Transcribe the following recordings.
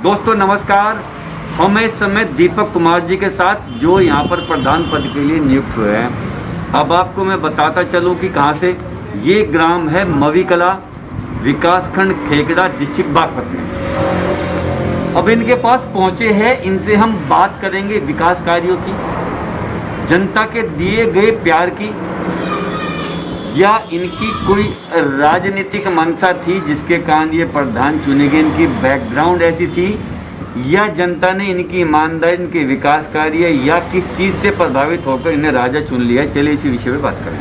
दोस्तों नमस्कार। हम इस समय दीपक कुमार जी के साथ जो यहाँ पर प्रधान पद के लिए नियुक्त हुए हैं। अब आपको मैं बताता चलूँ कि कहाँ से। ये ग्राम है मवी कला, विकासखंड खेकड़ा, डिस्ट्रिक्ट बागपत में। अब इनके पास पहुँचे हैं, इनसे हम बात करेंगे विकास कार्यों की, जनता के दिए गए प्यार की, या इनकी कोई राजनीतिक मंशा थी जिसके कारण ये प्रधान चुने गए, इनकी बैकग्राउंड ऐसी थी, या जनता ने इनकी ईमानदारी, इनके विकास कार्य या किस चीज़ से प्रभावित होकर इन्हें राजा चुन लिया। चलिए इसी विषय में बात करें।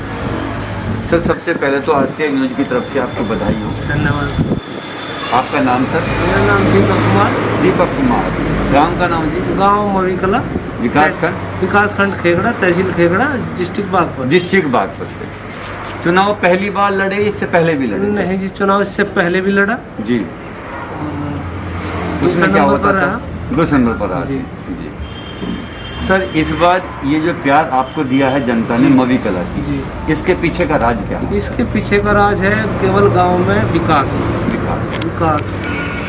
सर सबसे पहले तो आरटीआई न्यूज़ की तरफ से आपको बधाई हो। धन्यवाद सर। आपका नाम सर? मेरा नाम दीपक कुमार। दीपक कुमार। गाँव का नाम जी? गाँव मवी कला, विकासखंड खेकड़ा, तहसील खेकड़ा, डिस्ट्रिक्ट बागपत। डिस्ट्रिक्ट बागपत से चुनाव पहली बार लड़े, इससे पहले भी लड़े? नहीं जी, चुनाव इससे पहले भी लड़ा जी। उसमें क्या होता था? दूसरे नंबर पर आ जी। जी। सर इस बार ये जो प्यार आपको दिया है जनता ने मवी कला की, जी, इसके पीछे का राज क्या है? इसके पीछे का राज है केवल गांव में विकास,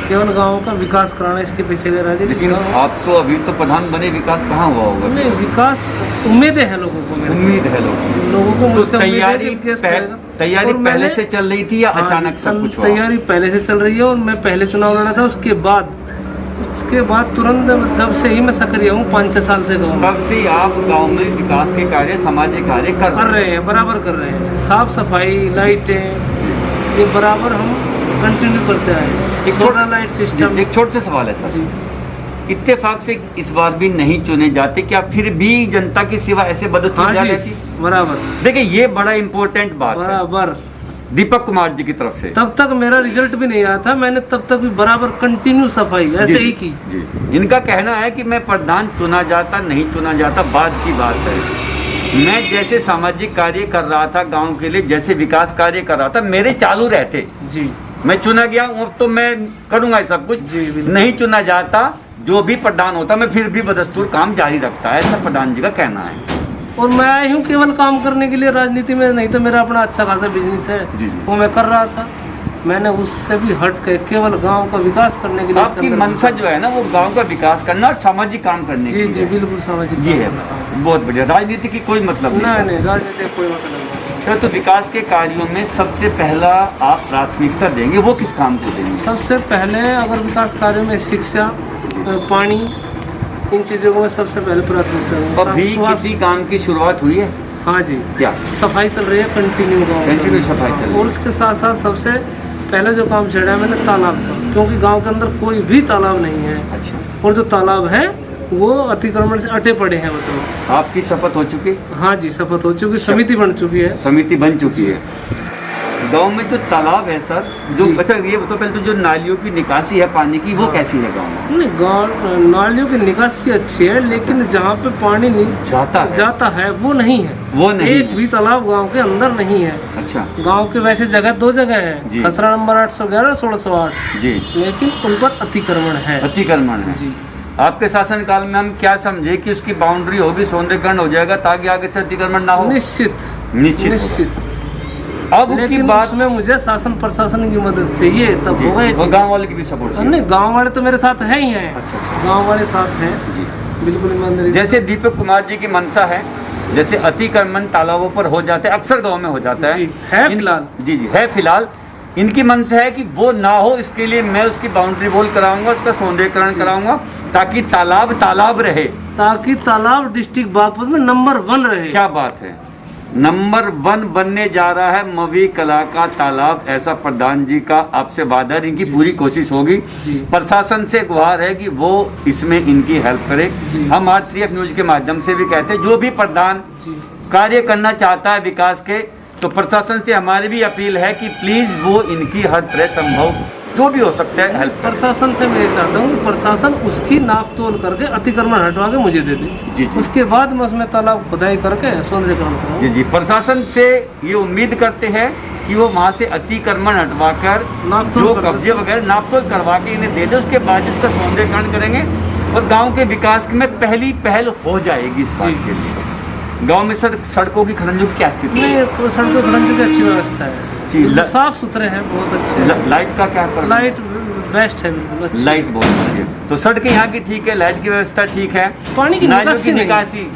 केवल गांव का विकास कराना इसके पीछे का राज है। लेकिन आप तो अभी तो प्रधान बने, विकास कहाँ हुआ होगा? नहीं, विकास उम्मीदें हैं लोगों को, उम्मीद है लोगों को। तो मुझसे तैयारी पहले से चल रही थी या अचानक सब कुछ हुआ? तैयारी पहले से चल रही है, और मैं पहले चुनाव लड़ा था, उसके बाद तुरंत जब से ही मैं सक्रिय हूँ, 5-6 साल से गाँव में। तब से आप गांव में विकास के कार्य, सामाजिक कार्य कर रहे हैं, बराबर कर रहे हैं। साफ सफाई, लाइटें, ये बराबर हम कंटिन्यू करते हैं। एक छोटा लाइट सिस्टम। एक छोटे से सवाल है सर जी, इत्तेफाक से इस बार भी नहीं चुने जाते, क्या फिर भी जनता की सेवा ऐसे बदस्तूर जा रहती? बराबर। देखिए ये बड़ा इम्पोर्टेंट बात है बराबर दीपक कुमार जी की तरफ से। तब तक मेरा रिजल्ट भी नहीं आया था, मैंने तब तक भी बराबर कंटिन्यू सफाई ऐसे ही की जी। इनका कहना है कि मैं प्रधान चुना जाता नहीं चुना जाता बाद की बात है, मैं जैसे सामाजिक कार्य कर रहा था गांव के लिए, जैसे विकास कार्य कर रहा था, मेरे चालू रहते जी। मैं चुना गया हूँ, अब तो मैं करूंगा सब कुछ जी। नहीं चुना जाता, जो भी प्रधान होता मैं फिर भी बदस्तूर काम जारी रखता है, ऐसा प्रधान जी का कहना है। और मैं आई हूँ केवल काम करने के लिए, राजनीति में नहीं। तो मेरा अपना अच्छा खासा बिजनेस है जी। वो मैं कर रहा था, मैंने उससे भी हट के केवल गांव का विकास करने के लिए। आपकी मंशा जो है ना, वो गांव का विकास करना और सामाजिक काम करने जी जी, बिल्कुल सामाजिक ये है। बहुत बढ़िया। राजनीति की कोई मतलब नहीं, राजनीति कोई मतलब नहीं। तो विकास के कार्यों में सबसे पहला आप प्राथमिकता देंगे, वो किस काम को देंगे? सबसे पहले अगर विकास कार्यों में शिक्षा, पानी, इन चीज़ों को मैं सबसे पहले प्राथमिकता दूंगा। अभी किसी काम की शुरुआत हुई है? हाँ जी। क्या? सफाई चल रही है कंटिन्यू सफाई चल रही है। और उसके साथ साथ सबसे पहले जो काम छेड़ा है मैंने तालाब का, क्योंकि गांव के अंदर कोई भी तालाब नहीं है। अच्छा। और जो तालाब है वो अतिक्रमण से अटे पड़े हैं। मतलब आपकी शपथ हो चुकी? हाँ जी, शपथ हो चुकी, समिति बन चुकी है। समिति बन चुकी है। गांव में जो तालाब है सर, जो अच्छा ये तो पहले तो जो नालियों की निकासी है पानी की, वो कैसी है गांव में? नहीं, गाँव नालियों की निकासी अच्छी है, लेकिन जहाँ पे पानी जाता है वो नहीं है। वो नहीं, एक भी तालाब गांव के अंदर नहीं है। अच्छा। गांव के वैसे जगह 2 जगह है, खसरा नंबर 811, 1608 जी, लेकिन उन पर अतिक्रमण है। अतिक्रमण है जी। आपके शासन काल में हम क्या समझे कि उसकी बाउंड्री होगी, सौंदर्यीकरण हो जाएगा ताकि आगे से अतिक्रमण ना हो? निश्चित। अब की बात उसमें मुझे शासन प्रशासन की मदद चाहिए, तब होगा ये। गाँव वाले की भी सपोर्ट चाहिए? नहीं, गाँव वाले तो मेरे साथ है ही हैं। अच्छा। गाँव वाले साथ हैं जी, बिल्कुल ईमानदारी। जैसे दीपक कुमार जी की मंशा है, जैसे अतिक्रमण तालाबों पर हो जाते हैं, अक्सर गाँव में हो जाता है फिलहाल। जी, है फिलहाल। इनकी मंशा है कि वो ना हो, इसके लिए मैं उसकी बाउंड्री वॉल कराऊंगा, उसका सौंदर्यीकरण कराऊंगा, ताकि तालाब रहे, ताकि तालाब डिस्ट्रिक्ट बागपत में नंबर 1 रहे। क्या बात है, नंबर 1 बनने जा रहा है मवी कला का तालाब, ऐसा प्रधान जी का आपसे वादा है। इनकी पूरी कोशिश होगी। प्रशासन से गुहार है कि वो इसमें इनकी हेल्प करे। हम आरटीआई न्यूज के माध्यम से भी कहते हैं, जो भी प्रधान कार्य करना चाहता है विकास के, तो प्रशासन से हमारी भी अपील है कि प्लीज वो इनकी हर तरह संभव जो भी हो सकता है हेल्प। प्रशासन से मैं चाहता हूँ प्रशासन उसकी नाप तोल करके अतिक्रमण हटवा के मुझे दे दे जी। उसके बाद मैं उसमें तालाब खुदाई करके सौंदर्यीकरण करूँ जी। प्रशासन से ये उम्मीद करते हैं कि वो वहाँ से अतिक्रमण हटवा कर जो कब्जे वगैरह नाप तोल करवा के इन्हें दे दे, उसके बाद इसका सौंदर्यीकरण करेंगे और गाँव के विकास में पहली पहल हो जाएगी इस बात के लिए। गांव में सर सड़कों की खरंजों की क्या स्थिति है? सड़कों खरंजों की अच्छी व्यवस्था है जी, साफ सुथरे हैं, बहुत अच्छे। लाइट का क्या? लाइट बेस्ट है, बिल्कुल अच्छी। लाइट बहुत अच्छी है। तो सड़कें यहाँ की ठीक है, लाइट की व्यवस्था ठीक है, पानी की नालियों निकासी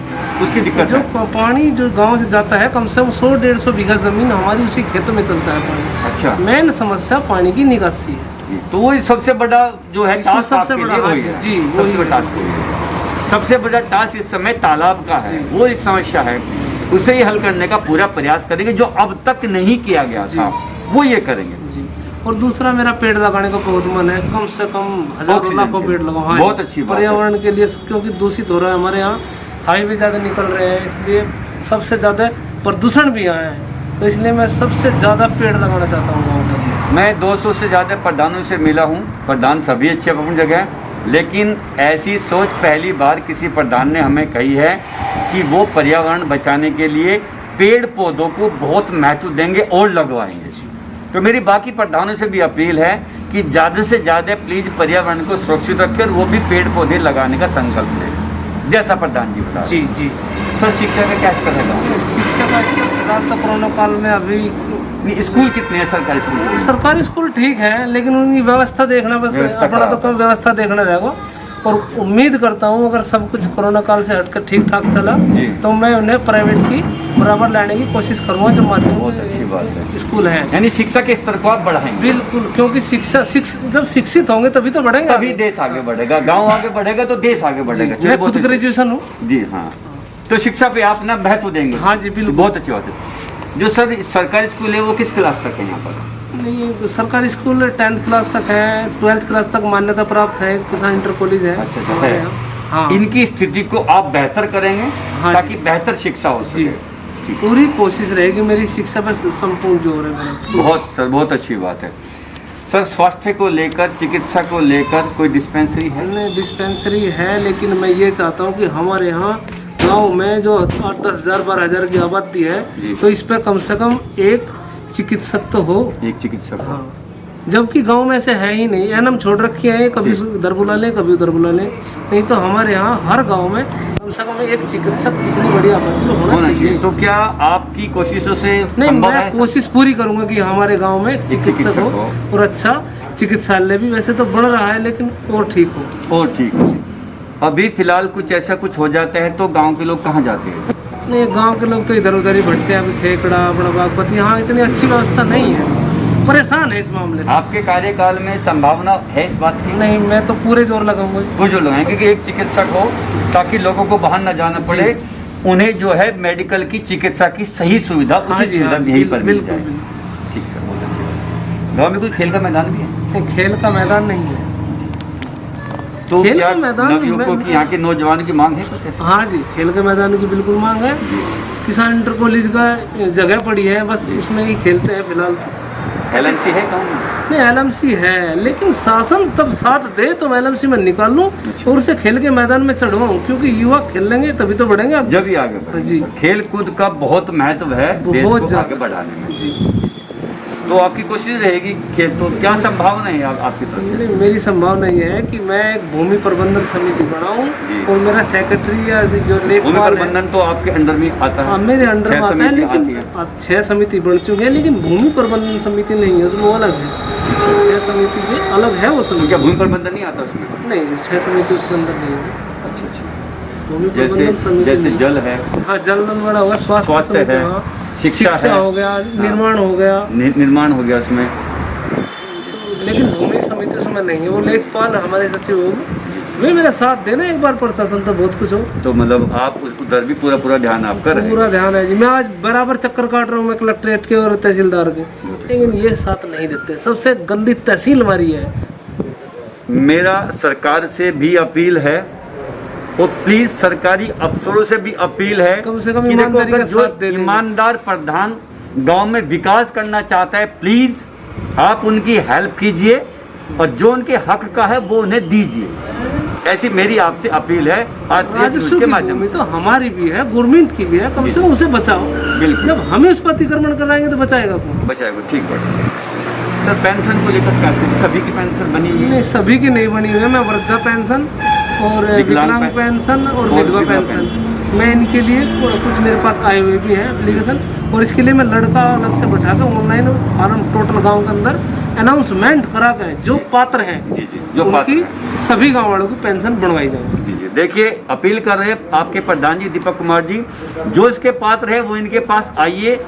उसकी दिक्कत जो है। पानी जो गांव से जाता है कम से कम 100-150 बीघा जमीन हमारी उसी खेतों में चलता है पानी। अच्छा, मेन समस्या पानी की निकासी है। तो वो सबसे बड़ा जो है टास्क सबसे आपके बड़ा, लिए हाँ वही जी, है। जी, सबसे वही बड़ा टास्क वही है। सबसे बड़ा टास्क इस समय तालाब का है, वो एक समस्या है, उसे ही हल करने का पूरा प्रयास करेंगे। जो अब तक नहीं किया गया था वो ये करेंगे जी। और दूसरा मेरा पेड़ लगाने का बहुत मन है, कम से कम हजारों लाखों पेड़ लगाओ। हाँ, बहुत अच्छी बात है। पर्यावरण के लिए, क्योंकि दूषित हो रहा है हमारे यहाँ, हाईवे ज़्यादा निकल रहे हैं, इसलिए सबसे ज़्यादा प्रदूषण भी यहाँ है, तो इसलिए मैं सबसे ज़्यादा पेड़ लगाना चाहता हूँ गाँव में। मैं 200 से ज़्यादा प्रधानों से मिला हूँ, प्रधान सभी अच्छे अपनी जगह है, लेकिन ऐसी सोच पहली बार किसी प्रधान ने हमें कही है कि वो पर्यावरण बचाने के लिए पेड़ पौधों को बहुत महत्व देंगे और लगवाएंगे। तो मेरी बाकी प्रधानों से भी अपील है कि ज़्यादा से ज़्यादा प्लीज पर्यावरण को सुरक्षित रखें और वो भी पेड़ पौधे लगाने का संकल्प लें, जैसा प्रधान जी बता रहे हैं। जी। सर, शिक्षा का क्या स्तर है गाँव में? शिक्षा का फिलहाल तो कोरोना काल में अभी नहीं, स्कूल कितने हैं सरकारी स्कूल? सरकारी स्कूल ठीक है, लेकिन उनकी व्यवस्था देखना, बस व्यवस्था अपना तो खराब कम व्यवस्था देखना रहेगा। और उम्मीद करता हूँ अगर सब कुछ कोरोना काल से हटकर ठीक ठाक चला जी। तो मैं उन्हें प्राइवेट की बराबर लाने की कोशिश करूँगा जो बहुत अच्छी बात है। माध्यमिक स्कूल है। यानी शिक्षा के स्तर को आप बढ़ाएंगे? बिल्कुल, क्योंकि जब शिक्षित होंगे तभी तो बढ़ेंगे, तभी देश आगे बढ़ेगा, गांव आगे बढ़ेगा तो देश आगे बढ़ेगा। मैं खुद ग्रेजुएशन हूँ जी हाँ, तो शिक्षा पे आप ना महत्व देंगे? हाँ जी, बिल्कुल। बहुत अच्छी बात है। जो सर सरकारी स्कूल है वो किस क्लास तक है यहाँ पर? नहीं, सरकारी स्कूल 10th क्लास तक है, 12th क्लास तक मान्यता प्राप्त है, किसान इंटर कॉलेज है। अच्छा, हमारे है। यहाँ। हाँ, इनकी स्थिति को आप बेहतर करेंगे हाँ ताकि बेहतर शिक्षा हो जी। सके। पूरी कोशिश रहेगी मेरी शिक्षा पर संपूर्ण जोर है मेरा। बहुत सर, बहुत अच्छी बात है। सर, स्वास्थ्य को लेकर, चिकित्सा को लेकर कोई डिस्पेंसरी है? डिस्पेंसरी है, लेकिन मैं ये चाहता हूँ कि हमारे यहाँ गांव में जो 8-10 हज़ार 12,000 की आबादी है, तो इस पर कम से कम एक चिकित्सक तो हो। एक चिकित्सक? हाँ, जबकि गांव में ऐसे है ही नहीं। एनम छोड़ रखी है, कभी इधर बुला ले कभी उधर बुला ले, नहीं तो हमारे यहाँ हर गांव में कम से कम एक चिकित्सक इतनी बड़ी आबादी में होना चाहिए। तो क्या आपकी कोशिशों से नहीं, संभव मैं है? कोशिश पूरी करूंगा कि हमारे गांव में एक चिकित्सक हो और अच्छा चिकित्सालय भी वैसे तो बन रहा है, लेकिन और ठीक हो। और ठीक है। अभी फिलहाल कुछ ऐसा कुछ हो जाता है तो गांव के लोग कहाँ जाते हैं? नहीं, गांव के लोग तो इधर उधर ही भटते हैं, अभी खेकड़ा बड़ा बागपति, यहाँ इतनी अच्छी व्यवस्था नहीं है, परेशान है इस मामले से। आपके कार्यकाल में संभावना है इस बात की? नहीं, मैं तो पूरे जोर लगाऊंगा। वो जो लोग हैं, क्योंकि एक चिकित्सक हो ताकि लोगों को बाहर न जाना पड़े, उन्हें जो है मेडिकल की चिकित्सा की सही सुविधा, उचित सुविधा यहीं पर मिल जाए। ठीक है, बहुत अच्छी बात। गाँव में कोई खेल का मैदान भी है? नहीं, खेल का मैदान नहीं है। तो खेल क्या का मैदान नवयुवकों की, यहाँ के नौजवान की मांग है कुछ ऐसा? हाँ जी, खेल के मैदान की बिल्कुल मांग है। किसान इंटर कॉलेज का जगह पड़ी है, बस उसमें ही खेलते हैं फिलहाल। LMC है गाँव में? नहीं, LMC है, लेकिन शासन तब साथ दे तो मैं LMC में निकाल लूँ और उसे खेल के मैदान में चढ़वाऊँ, क्योंकि युवा खेल लेंगे तभी तो बढ़ेंगे आगे। जब भी आगे बढ़ेंगे। जी। खेल कूद का बहुत महत्व है देश को आगे बढ़ाने में। जी। तो आपकी कोशिश रहेगी खेल, तो क्या संभावना है आपकी तरफ से? नहीं, मेरी संभावना ये है कि मैं एक भूमि प्रबंधन समिति बनाऊं और मेरा सेक्रेटरी या जो भूमि लेखपाल है, प्रबंधन तो आपके अंडर में आता है? हाँ, मेरे अंडर में 6 आता है, समिति आती लेकिन है। अब 6 समिति बन चुके हैं, लेकिन भूमि प्रबंधन समिति नहीं है, उसमें अलग है। 6 समिति के अलग है वो तो समिति। क्या भूमि प्रबंधन नहीं आता उसमें? नहीं, 6 समिति उसके अंदर नहीं है। अच्छा अच्छा। भूमि प्रबंधन समिति जैसे नहीं। जल है, हाँ, जल नल वाला होगा, स्वास्थ्य स्वास्थ्य है, हाँ, शिक्षा है, हो गया, निर्माण हो गया, निर्माण हो गया उसमें। लेकिन भूमि समिति उसमें नहीं है। वो लेखपाल हमारे सचिव होंगे, वे मेरा साथ देना एक बार, प्रशासन तो बहुत कुछ हो। तो मतलब आप उधर भी पूरा ध्यान आप कर रहे हैं? पूरा ध्यान है जी। मैं आज बराबर चक्कर काट रहा हूँ मैं कलेक्ट्रेट के और तहसीलदार के, लेकिन ये साथ नहीं देते। सबसे गंदी तहसील हमारी है। मेरा सरकार से भी अपील है और प्लीज सरकारी अफसरों से भी अपील है, कम से कम कि देखो, ईमानदारी अगर का साथ दे जो दें। ईमानदार प्रधान गांव में विकास करना चाहता है, प्लीज आप उनकी हेल्प कीजिए और जो उनके हक का है वो उन्हें दीजिए। ऐसी मेरी आपसे अपील है राजस्व के की माध्यम भूमि से। तो हमारी भी है, गवर्नमेंट की भी है, कम से कम उसे बचाओ। बिल्कुल। जब हम उस पर अतिक्रमण कराएंगे तो बचाएगा कौन? बचाएगा, ठीक बात। सर, पेंशन को लेकर कैसे, सभी की पेंशन बनी हुई है? नहीं, सभी की नहीं बनी हुई है। मैं वृद्धा पेंशन और विकलांग पेंशन और विधवा पेंशन, मैं इनके लिए कुछ मेरे पास आए हुए भी हैं एप्लीकेशन, और इसके लिए मैं लड़का अलग से बैठा कर ऑनलाइन फार्म टोटल गाँव के अंदर अनाउंसमेंट करा के जो पात्र हैं जी जी, जो पात्र उनकी हैं। सभी गांव वालों की पेंशन बनवाई जाए। जी जी, देखिए अपील कर रहे हैं आपके प्रधान जी दीपक कुमार जी, जो इसके पात्र है वो इनके पास आइए,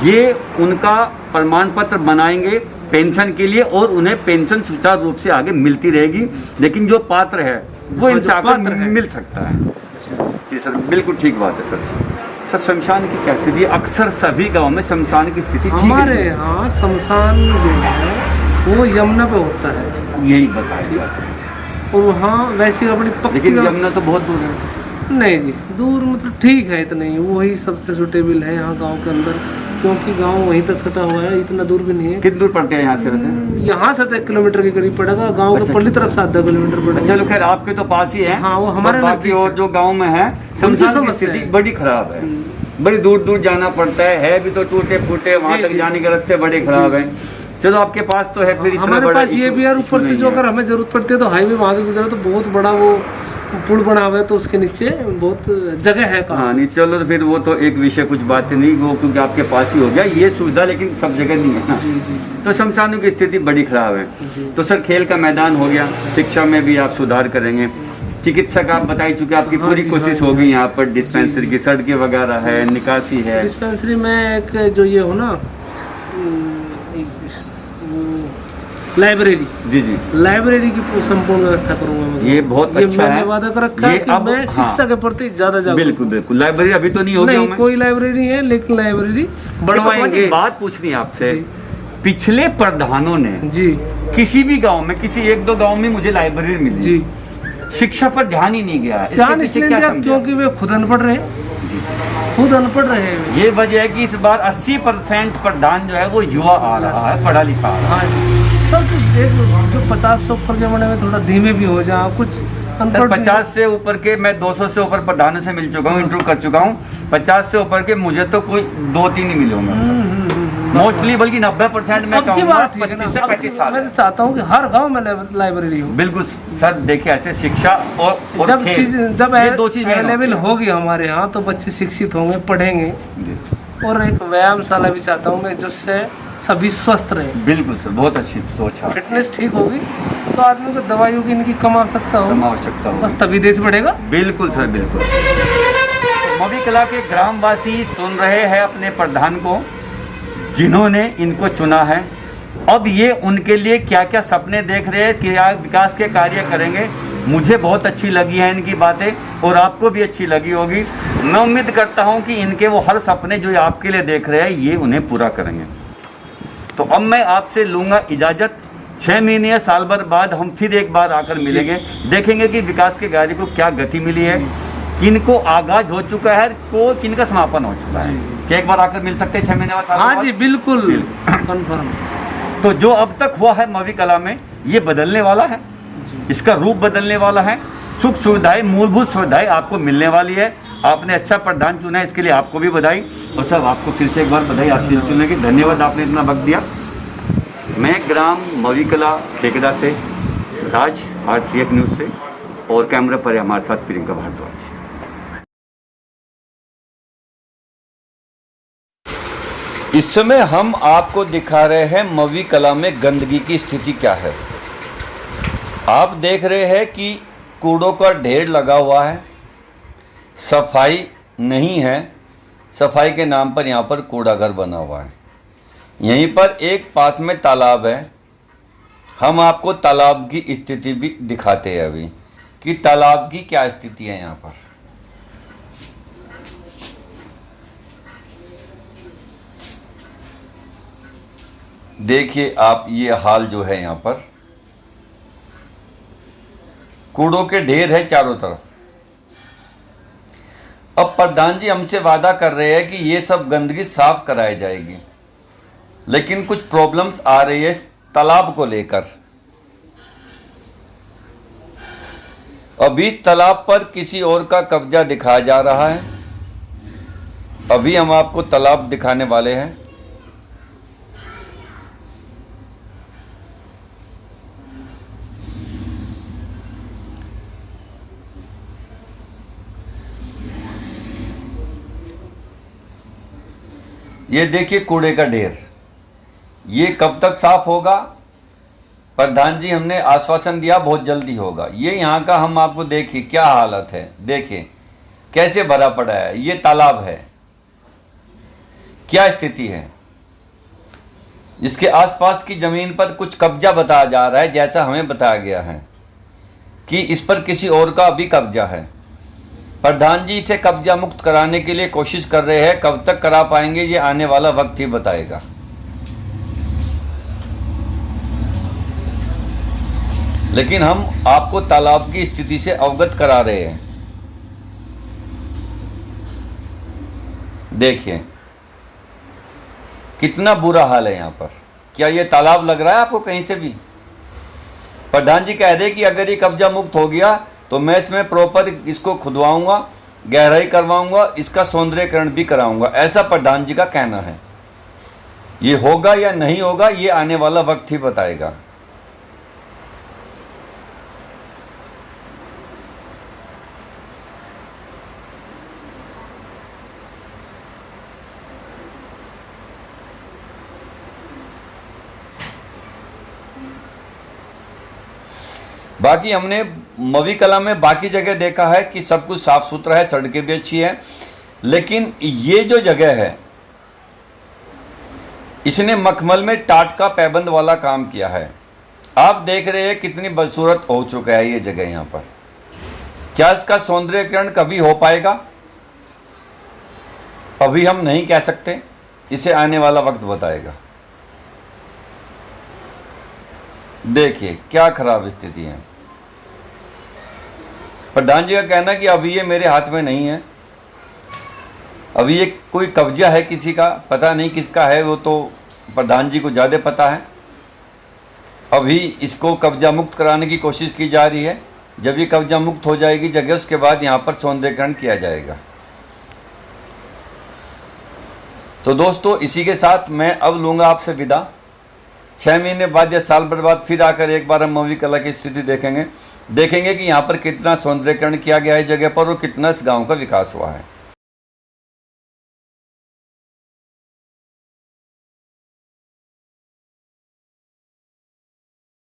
ये उनका प्रमाण पत्र बनाएंगे पेंशन के लिए और उन्हें पेंशन सुचारू रूप से आगे मिलती रहेगी। लेकिन जो पात्र है वो इनसे आकर मिल सकता है। जी सर, बिल्कुल ठीक बात है सर। सर शमशान की क्या स्थिति है? अक्सर सभी गांव में शमशान की स्थिति ठीक है। हमारे यहाँ शमशान जो है वो यमुना पे होता है, यही बताइए। और वहाँ वैसी अपनी पक्की लेकिन यमुना तो बहुत दूर है। नहीं जी, दूर मतलब ठीक है, इतना ही वही सबसे सुटेबल है यहाँ गांव के अंदर, क्योंकि गांव वहीं तक छटा हुआ है, इतना दूर भी नहीं है। कितनी दूर पड़ते हैं यहाँ से वैसे? यहाँ से 1 किलोमीटर के करीब पड़ेगा, गांव के पल्ली तरफ से आधा किलोमीटर पड़ेगा। चलो खैर, आपके तो पास ही है। हाँ, वो हमारे बाकी और जो गांव में है शमशान की स्थिति बड़ी खराब है, बड़ी दूर दूर जाना पड़ता है भी तो टूटे फूटे, वहाँ तक जाने के रास्ते बड़े खराब है। चलो आपके पास तो है, फिर इतना हमारे बड़ा पास ये भी है। ऊपर से जो अगर हमें जरूरत पड़ती है तो हाईवे वहाँ के गुजरा तो बहुत बड़ा वो पुल बना हुआ है, तो उसके नीचे बहुत जगह है। हाँ नहीं, चलो तो फिर वो तो एक विषय, कुछ बातें नहीं, वो क्योंकि आपके पास ही हो गया ये सुविधा, लेकिन सब जगह नहीं है ना। तो शमशानों की स्थिति बड़ी खराब है। तो सर खेल का मैदान हो गया, शिक्षा में भी आप सुधार करेंगे, चिकित्सक आप बता ही चुके, आपकी पूरी कोशिश होगी यहाँ पर डिस्पेंसरी की, सड़कें वगैरह है, निकासी है। डिस्पेंसरी में एक जो ये हो ना लाइब्रेरी, जी जी, लाइब्रेरी की संपूर्ण व्यवस्था करूंगा मैं। ये बहुत अच्छा है। मैंने वादा कर रखा है कि मैं शिक्षा के प्रति ज्यादा जागरूक। बिल्कुल बिल्कुल, लाइब्रेरी अभी तो नहीं होगी। नहीं, कोई लाइब्रेरी है, लेकिन लाइब्रेरी बढ़वाएंगे। बात पूछनी है आपसे, पिछले प्रधानों ने जी किसी भी गांव में, किसी 1-2 गांव में मुझे लाइब्रेरी मिली जी, शिक्षा पर ध्यान ही नहीं गया। ध्यान इसलिए दिया क्योंकि वे खुद अनपढ़ रहे, खुद अनपढ़ रहे। ये वजह है कि इस बार 80% प्रधान जो है वो युवा आ रहा है, पढ़ा लिखा आ रहा है। हाँ, सब एक जो 50 से ऊपर के बने में थोड़ा धीमे भी हो जाए, कुछ सर 50 से ऊपर के, मैं 200 से ऊपर प्रधानों से मिल चुका हूँ, इंटरव्यू कर चुका हूँ। 50 से ऊपर के मुझे तो कोई 2-3 ही मिले होंगे मोस्टली, बल्कि 90% में कहूँगा 25 से 35 साल। मैं चाहता हूँ कि हर गांव में लाइब्रेरी हो। बिल्कुल सर, देखिए ऐसे शिक्षा और जब खेल, चीज जब ये 2 चीज अवेलेबल होगी हमारे यहाँ तो बच्चे शिक्षित होंगे, पढ़ेंगे। और एक व्यायामशाला भी चाहता हूँ मैं, जिससे सभी स्वस्थ रहे। बिल्कुल सर, बहुत अच्छी सोच है। फिटनेस ठीक होगी तो आदमी को दवाइयों की इनकी कम आवश्यकता हो, बस तभी देश बढ़ेगा। बिल्कुल सर, बिल्कुल। मवी कला के ग्रामवासी सुन रहे हैं अपने प्रधान को, जिन्होंने इनको चुना है। अब ये उनके लिए क्या क्या सपने देख रहे हैं, क्या विकास के कार्य करेंगे। मुझे बहुत अच्छी लगी है इनकी बातें, और आपको भी अच्छी लगी होगी। मैं उम्मीद करता हूं कि इनके वो हर सपने जो आपके लिए देख रहे हैं, ये उन्हें पूरा करेंगे। तो अब मैं आपसे लूँगा इजाज़त। 6 महीने या साल भर बाद हम फिर एक बार आकर मिलेंगे, देखेंगे कि विकास के कार्य को क्या गति मिली है, किनको आगाज हो चुका है, को किनका समापन हो चुका है। क्या एक बार आकर मिल सकते हैं 6 महीने बाद? हाँ जी, बिल्कुल कंफर्म। तो जो अब तक हुआ है मवी कला में, ये बदलने वाला है, इसका रूप बदलने वाला है। सुख सुविधाएं, मूलभूत सुविधाएं आपको मिलने वाली है। आपने अच्छा प्रधान चुना है, इसके लिए आपको भी बधाई। और सब आपको फिर से एक बार बधाई आप दिल चुनने की। धन्यवाद, आपने इतना वक्त दिया। मैं ग्राम मवी कला ठेकेदार से राज, R3 न्यूज़ से, और कैमरा पर है हमारे साथ प्रियंका भारद्वाज। इस समय हम आपको दिखा रहे हैं मवी कला में गंदगी की स्थिति क्या है। आप देख रहे हैं कि कूड़ों का ढेर लगा हुआ है, सफाई नहीं है। सफाई के नाम पर यहाँ पर कूड़ाघर बना हुआ है। यहीं पर एक पास में तालाब है। हम आपको तालाब की स्थिति भी दिखाते हैं अभी, कि तालाब की क्या स्थिति है यहाँ पर। देखिए आप, ये हाल जो है यहाँ पर, कूड़ों के ढेर है चारों तरफ। अब प्रधान जी हमसे वादा कर रहे हैं कि ये सब गंदगी साफ कराई जाएगी, लेकिन कुछ प्रॉब्लम्स आ रही है इस तालाब को लेकर। अभी इस तालाब पर किसी और का कब्जा दिखाया जा रहा है। अभी हम आपको तालाब दिखाने वाले हैं। ये देखिए कूड़े का ढेर, ये कब तक साफ होगा प्रधान जी हमने आश्वासन दिया बहुत जल्दी होगा। ये यहाँ का हम आपको देखिए क्या हालत है, देखिए कैसे भरा पड़ा है, ये तालाब है, क्या स्थिति है। इसके आसपास की जमीन पर कुछ कब्जा बताया जा रहा है, जैसा हमें बताया गया है कि इस पर किसी और का भी कब्जा है। प्रधान जी इसे कब्जा मुक्त कराने के लिए कोशिश कर रहे हैं, कब तक करा पाएंगे ये आने वाला वक्त ही बताएगा। लेकिन हम आपको तालाब की स्थिति से अवगत करा रहे हैं। देखिए कितना बुरा हाल है यहाँ पर। क्या ये तालाब लग रहा है आपको कहीं से भी? प्रधान जी कह रहे कि अगर ये कब्जा मुक्त हो गया तो मैं इसमें प्रॉपर इसको खुदवाऊंगा, गहराई करवाऊंगा, इसका सौंदर्यीकरण भी कराऊंगा, ऐसा प्रधान जी का कहना है। ये होगा या नहीं होगा ये आने वाला वक्त ही बताएगा। बाकी हमने मवी कला में बाकी जगह देखा है कि सब कुछ साफ सुथरा है, सड़कें भी अच्छी है, लेकिन ये जो जगह है इसने मखमल में टाट का पैबंद वाला काम किया है। आप देख रहे हैं कितनी बदसूरत हो चुका है ये जगह। यहाँ पर क्या इसका सौंदर्यीकरण कभी हो पाएगा अभी हम नहीं कह सकते, इसे आने वाला वक्त बताएगा। देखिए क्या खराब स्थिति है। प्रधान जी का कहना कि अभी ये मेरे हाथ में नहीं है, अभी ये कोई कब्जा है किसी का, पता नहीं किसका है, वो तो प्रधान जी को ज़्यादा पता है। अभी इसको कब्जा मुक्त कराने की कोशिश की जा रही है। जब ये कब्जा मुक्त हो जाएगी जगह, उसके बाद यहाँ पर सौंदर्यीकरण किया जाएगा। तो दोस्तों इसी के साथ मैं अब लूँगा आपसे विदा। 6 महीने बाद या साल भर बाद फिर आकर एक बार हम मवी कला की स्थिति देखेंगे कि यहाँ पर कितना सौंदर्यीकरण किया गया है जगह पर और कितना इस गांव का विकास हुआ है।